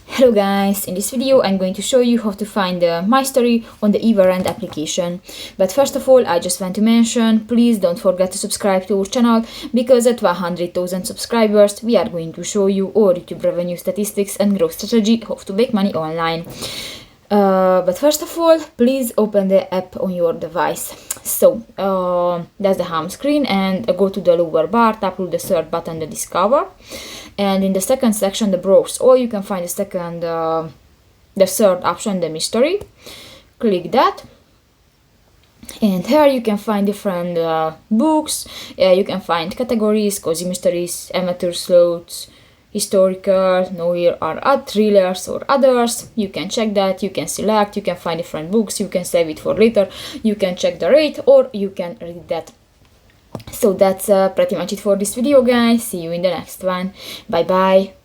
Hello guys, in this video I'm going to show you how to find the mistery on the Everand application. But first of all, I just want to mention, please don't forget to subscribe to our channel, because at 100,000 subscribers we are going to show you all YouTube revenue statistics and growth strategy, how to make money online. But first of all, please open the app on your device. So that's the home screen, and go to the lower bar, tap on the third button, the discover, and in the second section, the browse, or you can find the third option, the mystery. Click that, and here you can find different books. You can find categories: cozy mysteries, amateur sleuths, historical, noir, or thrillers, or others. You can check that, you can select, you can find different books, you can save it for later, you can check the rate, or you can read that. So that's pretty much it for this video, guys. See you in the next one. Bye bye.